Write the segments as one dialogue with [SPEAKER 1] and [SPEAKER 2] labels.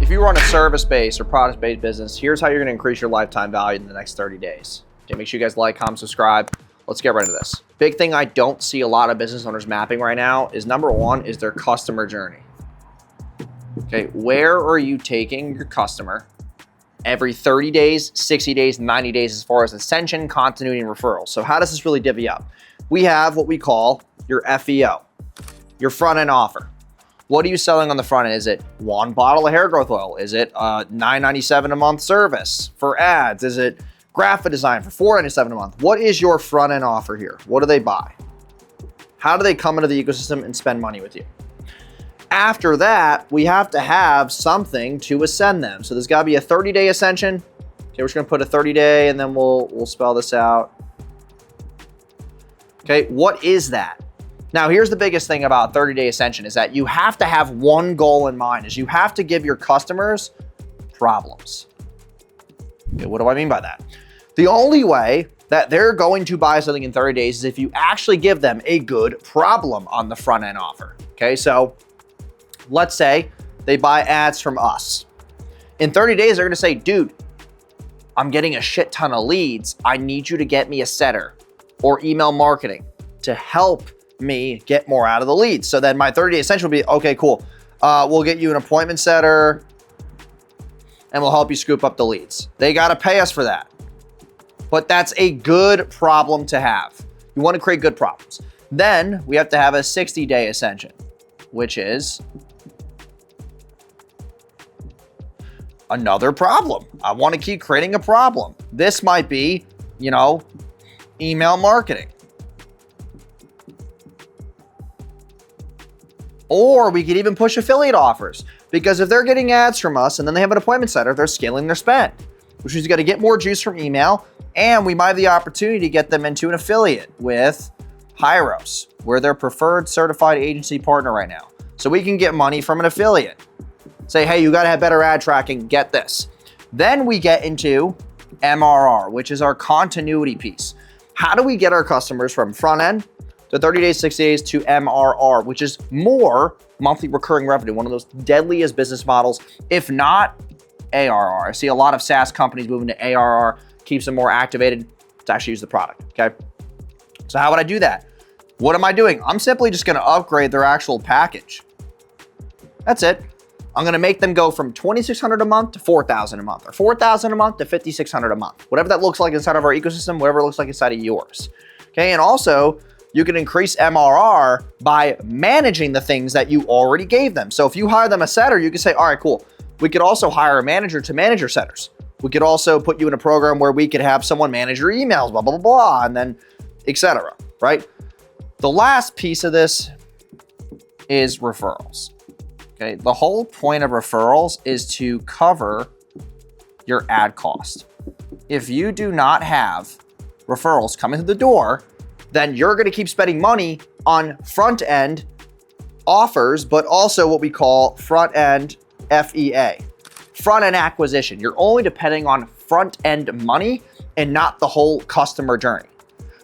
[SPEAKER 1] If you run a service-based or product-based business, here's how you're going to increase your lifetime value in the next 30 days. Okay, make sure you guys like, comment, subscribe. Let's get right into this. Big thing I don't see a lot of business owners mapping right now is number one is their customer journey. Okay, where are you taking your customer every 30 days, 60 days, 90 days as far as ascension, continuity, and referrals? So how does this really divvy up? We have what we call your FEO, your front-end offer. What are you selling on the front end? Is it one bottle of hair growth oil? Is it $9.97 a month service for ads? Is it graphic design for $4.97 a month? What is your front end offer here? What do they buy? How do they come into the ecosystem and spend money with you? After that, we have to have something to ascend them. So there's got to be a 30-day ascension. Okay, we're just going to put a 30-day and then we'll spell this out. Okay, what is that? Now, here's the biggest thing about 30-day ascension is that you have to have one goal in mind, is you have to give your customers problems. Okay, what do I mean by that? The only way that they're going to buy something in 30 days is if you actually give them a good problem on the front end offer. Okay, so let's say they buy ads from us. In 30 days, they're gonna say, dude, I'm getting a shit ton of leads. I need you to get me a setter or email marketing to help me get more out of the leads. So then my 30-day ascension will be, okay, cool. We'll get you an appointment setter and we'll help you scoop up the leads. They got to pay us for that. But that's a good problem to have. You want to create good problems. Then we have to have a 60-day ascension, which is another problem. I want to keep creating a problem. This might be, email marketing. Or we could even push affiliate offers, because if they're getting ads from us and then they have an appointment setter, they're scaling their spend, which means you got to get more juice from email. And we might have the opportunity to get them into an affiliate with Hyros. We're their preferred certified agency partner right now. So we can get money from an affiliate. Say, hey, you got to have better ad tracking, get this. Then we get into MRR, which is our continuity piece. How do we get our customers from front end to 30 days, 60 days to MRR, which is more monthly recurring revenue, one of those deadliest business models, if not ARR. I see a lot of SaaS companies moving to ARR, keeps them more activated to actually use the product, okay? So how would I do that? What am I doing? I'm simply just gonna upgrade their actual package. That's it. I'm gonna make them go from $2,600 a month to $4,000 a month, or $4,000 a month to $5,600 a month. Whatever that looks like inside of our ecosystem, whatever it looks like inside of yours, okay? And also, you can increase MRR by managing the things that you already gave them. So if you hire them a setter, you can say, all right, cool. We could also hire a manager to manage your setters. We could also put you in a program where we could have someone manage your emails, blah, blah, blah, blah, and then et cetera, right? The last piece of this is referrals, okay? The whole point of referrals is to cover your ad cost. If you do not have referrals coming through the door, then you're gonna keep spending money on front-end offers, but also what we call front-end FEA, front-end acquisition. You're only depending on front-end money and not the whole customer journey.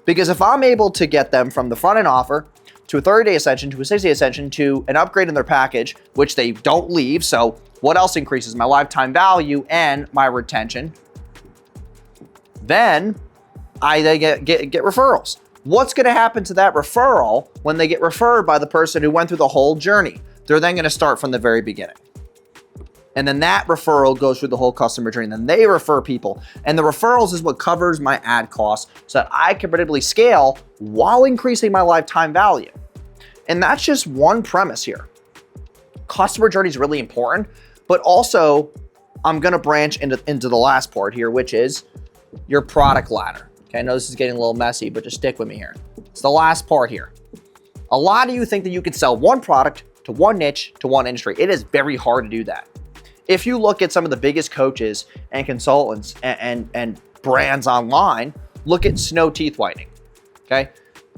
[SPEAKER 1] Because if I'm able to get them from the front-end offer to a 30-day ascension, to a 60-day ascension, to an upgrade in their package, which they don't leave, so what else increases? My lifetime value and my retention. Then they get referrals. What's going to happen to that referral when they get referred by the person who went through the whole journey? They're then going to start from the very beginning. And then that referral goes through the whole customer journey. And then they refer people. And the referrals is what covers my ad costs so that I can predictably scale while increasing my lifetime value. And that's just one premise here. Customer journey is really important, but also I'm going to branch into the last part here, which is your product ladder. Okay, I know this is getting a little messy, but just stick with me here. It's the last part here. A lot of you think that you can sell one product to one niche, to one industry. It is very hard to do that. If you look at some of the biggest coaches and consultants and brands online, look at Snow Teeth Whitening, okay?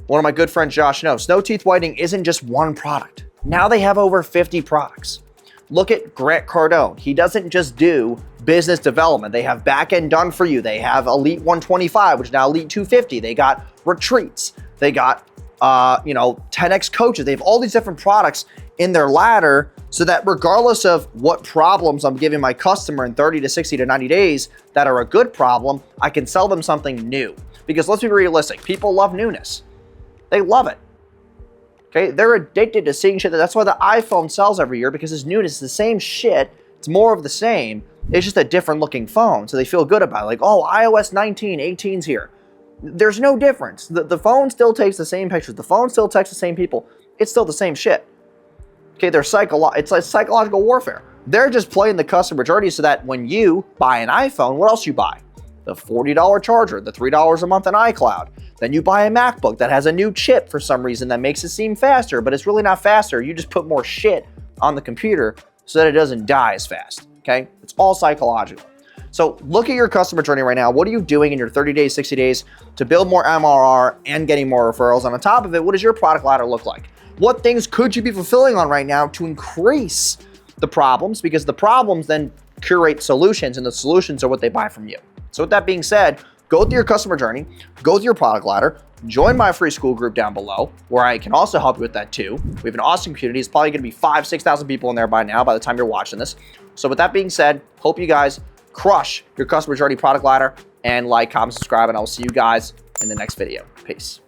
[SPEAKER 1] One of my good friends, Josh, knows Snow Teeth Whitening isn't just one product. Now they have over 50 products. Look at Grant Cardone. He doesn't just do business development. They have back-end done for you. They have Elite 125, which is now Elite 250. They got retreats. They got 10X coaches. They have all these different products in their ladder so that regardless of what problems I'm giving my customer in 30 to 60 to 90 days that are a good problem, I can sell them something new. Because let's be realistic, people love newness. They love it. Okay, they're addicted to seeing shit. That's why the iPhone sells every year, because it's newness. It's the same shit. It's more of the same. It's just a different looking phone. So they feel good about it. Like, oh, iOS 19, 18's here. There's no difference. The phone still takes the same pictures. The phone still texts the same people. It's still the same shit. Okay, it's like psychological warfare. They're just playing the customer journey so that when you buy an iPhone, what else you buy? The $40 charger, the $3 a month in iCloud. Then you buy a MacBook that has a new chip for some reason that makes it seem faster, but it's really not faster. You just put more shit on the computer so that it doesn't die as fast, okay? It's all psychological. So look at your customer journey right now. What are you doing in your 30 days, 60 days to build more MRR and getting more referrals? And on top of it, what does your product ladder look like? What things could you be fulfilling on right now to increase the problems? Because the problems then curate solutions, and the solutions are what they buy from you. So with that being said, go through your customer journey, go through your product ladder, join my free school group down below, where I can also help you with that too. We have an awesome community. It's probably going to be 5,000 to 6,000 people in there by now, by the time you're watching this. So with that being said, hope you guys crush your customer journey, product ladder, and like, comment, subscribe, and I will see you guys in the next video. Peace.